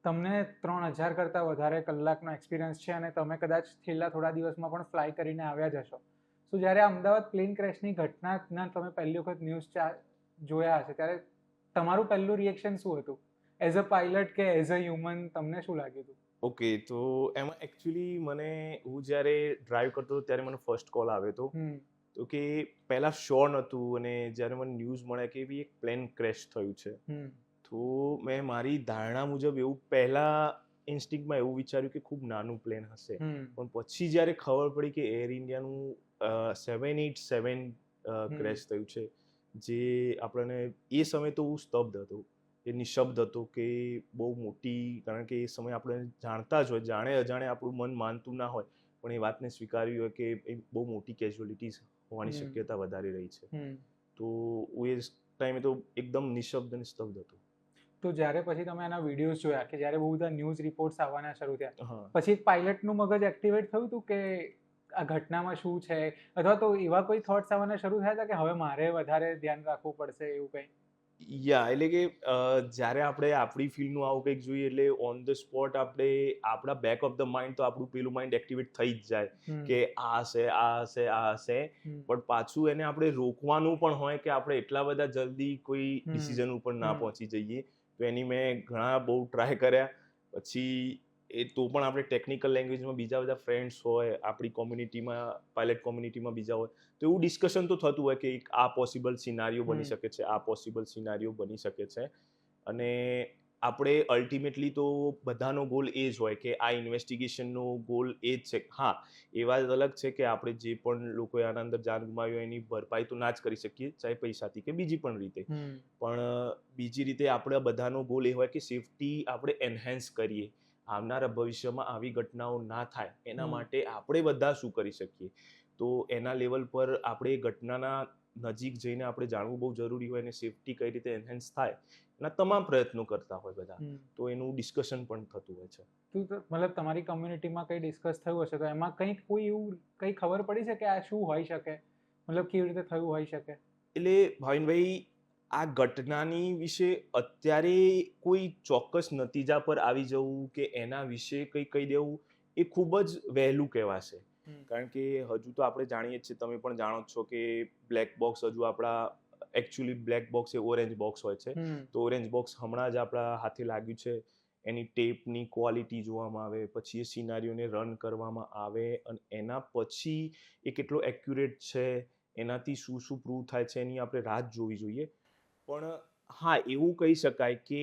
તમને 3000 કરતાં વધારે કલાકનો એક્સપિરિયન્સ છે અને તમે કદાચ છેલ્લા થોડા દિવસમાં પણ ફ્લાય કરીને આવ્યા જ હશો. સો જ્યારે અમદાવાદ પ્લેન ક્રેશની ઘટનાના તમે પહેલી વખત જોયા હશે ત્યારે તમારું પહેલું રિએક્શન શું હતું? એઝ અ પાયલટ કે એઝ અ હ્યુમન તમને શું લાગ્યું હતું? ઓકે, તો એમાં એકચ્યુઅલી હું જ્યારે ડ્રાઈવ કરતો હતો ત્યારે મને ફર્સ્ટ કોલ આવ્યો હતો. હમ તો કે પહેલા શ્યોર નહોતું અને જ્યારે મને ન્યૂઝ મળ્યા કે એક પ્લેન ક્રેશ થયું છે, હમ તો મેં મારી ધારણા મુજબ એવું પહેલા ઇન્સ્ટિંક્ટમાં એવું વિચાર્યું કે ખૂબ નાનું પ્લેન હશે. હમ પણ પછી જ્યારે ખબર પડી કે એર ઇન્ડિયાનું 787 ક્રેશ થયું છે, જે આપણને એ સમયે તો હું સ્તબ્ધ હતો, એ નિશબ્દ હતો કે બહુ મોટી, કારણ કે એ સમયે આપણે જાણતા જ હોય, જાણે અજાણે આપણું મન માનતું ના હોય પણ એ વાતને સ્વીકારવી હોય કે એ બહુ મોટી કેઝ્યુઅલિટીઝ હોવાની હમ શક્યતા વધારી રહી છે. હમ તો હું એ ટાઈમે તો એકદમ નિશબ્દ અને સ્તબ્ધ હતો. તો જ્યારે પછી તમે એના વિડીયોઝ જોયા કે જ્યારે બહુ બધા ન્યૂઝ રિપોર્ટ્સ આવવાના શરૂ થયા, હા. પછી એક પાયલટનું મગજ એક્ટિવેટ થયું હતું કે આ ઘટનામાં શું છે, અથવા તો એવા કોઈ થોટ્સ આવવાના શરૂ થયા હતા કે હવે મારે વધારે ધ્યાન રાખવું પડશે એવું કંઈ? એટલે કે જ્યારે આપણે આપણી ફિલ્ડનું આવું કંઈક જોઈએ એટલે ઓન ધ સ્પોટ આપણે આપણા બેક ઓફ ધ માઇન્ડ તો આપણું પેલું માઇન્ડ એક્ટિવેટ થઈ જ જાય હમ કે આ હશે, આ હશે, આ હશે. હમ પણ પાછું એને આપણે રોકવાનું પણ હોય કે આપણે એટલા બધા જલ્દી કોઈ હમ ડિસિઝન ઉપર ના હમ પહોંચી જઈએ. તો એની મેં ઘણા બહુ ટ્રાય કર્યા. પછી તો પણ આપણે ટેકનિકલ લેંગ્વેજમાં બીજા બધા ફ્રેન્ડ્સ હોય, આપણી કોમ્યુનિટીમાં, પાયલટ કોમ્યુનિટીમાં બીજા હોય, તો એવું ડિસ્કશન તો થતું હોય કે આ પોસિબલ સિનારીઓ બની હમ શકે છે, આ પોસિબલ સિનારીઓ બની શકે છે. અને આપણે અલ્ટિમેટલી તો બધાનો ગોલ એ જ હોય કે આ ઇન્વેસ્ટિગેશનનો ગોલ એ જ છે. હા, એ વાત અલગ છે કે આપણે જે પણ લોકોએ આના અંદર જાન ગુમાવી હોય એની ભરપાઈ તો ના જ કરી શકીએ, ચાહે પૈસાથી કે બીજી પણ રીતે. હમ પણ બીજી રીતે આપણે બધાનો ગોલ એ હોય કે સેફટી આપણે એન્હાન્સ કરીએ. આવનારા ભવિષ્યમાં આવી ઘટનાઓ ના થાય એના હમ માટે આપણે બધા શું કરી શકીએ. તો એના લેવલ પર આપણે ઘટનાના નજીક જઈને આપણે જાણવું બહુ જરૂરી હોય અને સેફટી કઈ રીતે એન્હાન્સ થાય એના તમામ પ્રયત્નો કરતા હોય બધા. હમ તો એનું ડિસ્કશન પણ થતું હોય છે. મતલબ તમારી કમ્યુનિટીમાં કંઈ ડિસ્કસ થયું હશે તો એમાં કંઈક કોઈ એવું કંઈ ખબર પડી છે કે આ શું હોઈ શકે, મતલબ કેવી રીતે થયું હોઈ શકે? એટલે ભાવિનભાઈ, આ ઘટનાની વિશે અત્યારે કોઈ ચોક્કસ નતીજા પર આવી જવું કે એના વિશે કંઈ કહી દેવું એ ખૂબ જ વહેલું કહેવાશે. હમ કારણ કે હજુ તો આપણે જાણીએ જ છીએ, તમે પણ જાણો જ છો કે બ્લેક બોક્સ હજુ આપણા એકચ્યુઅલી બ્લેક બોક્સ એ ઓરેન્જ બોક્સ હોય છે. હમ તો ઓરેન્જ બોક્સ હમણાં જ આપણા હાથે લાગ્યું છે. એની ટેપની ક્વોલિટી જોવામાં આવે, પછી એ સિનારીઓને રન કરવામાં આવે અને એના પછી એ કેટલો એક્યુરેટ છે, એનાથી શું શું પ્રૂવ થાય છે એની આપણે રાહ જોવી જોઈએ. પણ હા, એવું કહી શકાય કે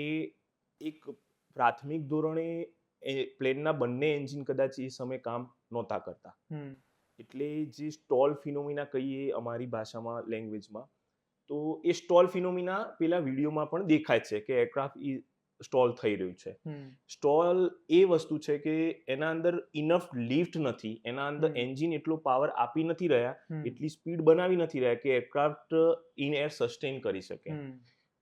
એક પ્રાથમિક ધોરણે પ્લેનના બંને એન્જિન કદાચ એ સમયે કામ નહોતા કરતા. હમ એટલે જે સ્ટોલ ફિનોમિના કહીએ અમારી ભાષામાં, લેંગ્વેજમાં, તો એ સ્ટોલ ફિનોમિના પેલા વિડીયોમાં પણ દેખાય છે કે એરક્રાફ્ટ સ્ટોલ થઈ રહ્યું છે. હમ સ્ટોલ એ વસ્તુ છે કે એના અંદર ઇનફ લિફ્ટ નથી, એના અંદર હમ એન્જિન એટલો પાવર આપી નથી રહ્યા, હમ એટલી સ્પીડ બનાવી નથી રહ્યા કે એરક્રાફ્ટ ઇન એર સસ્ટેન કરી શકે. હમ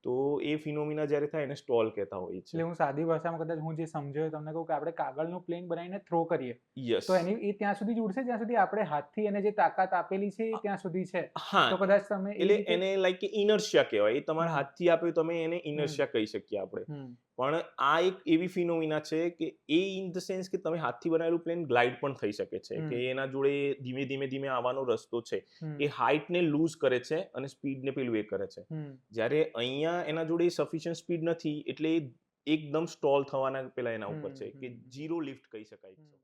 તો એ ફિનોમિના જ્યારે થાય એને સ્ટોલ કહેતા હોઈએ એટલે છે. હું સાદી ભાષામાં કદાચ હું જે સમજાવ્યું તમને કહું કે આપણે કાગળનું પ્લેન બનાવીને થ્રો કરીએ યસ. તો એ ત્યાં સુધી જ ઉડશે જ્યાં સુધી આપણે હાથથી એને જે તાકાત આપેલી છે એ ત્યાં સુધી છે. હા, તો કદાચ તમે એ એટલે રીતે એને લાઈક ઇનર્શિયા કહેવાય. એ તમારા હમ હાથથી આપ્યું, તમે એને હમ ઇનર્શિયા કહી શકીએ આપણે. હમ પણ આ એક એવી ફિનોમિના છે કે એ ઇન ધ સેન્સ કે તમે હાથથી બનાવેલું પ્લેન ગ્લાઇડ પણ થઈ શકે છે, હમ કે એના જોડે ધીમે ધીમે ધીમે આવવાનો રસ્તો છે. હમ એ હાઇટને લૂઝ કરે છે અને સ્પીડને પેલું એ કરે છે. હમ જ્યારે અહીંયા એના જોડે સફિશિયન્ટ સ્પીડ નથી એટલે એકદમ સ્ટોલ થવાના પેલા એના ઉપર છે કે હમ ઝીરો લિફ્ટ કહી શકાય. હમ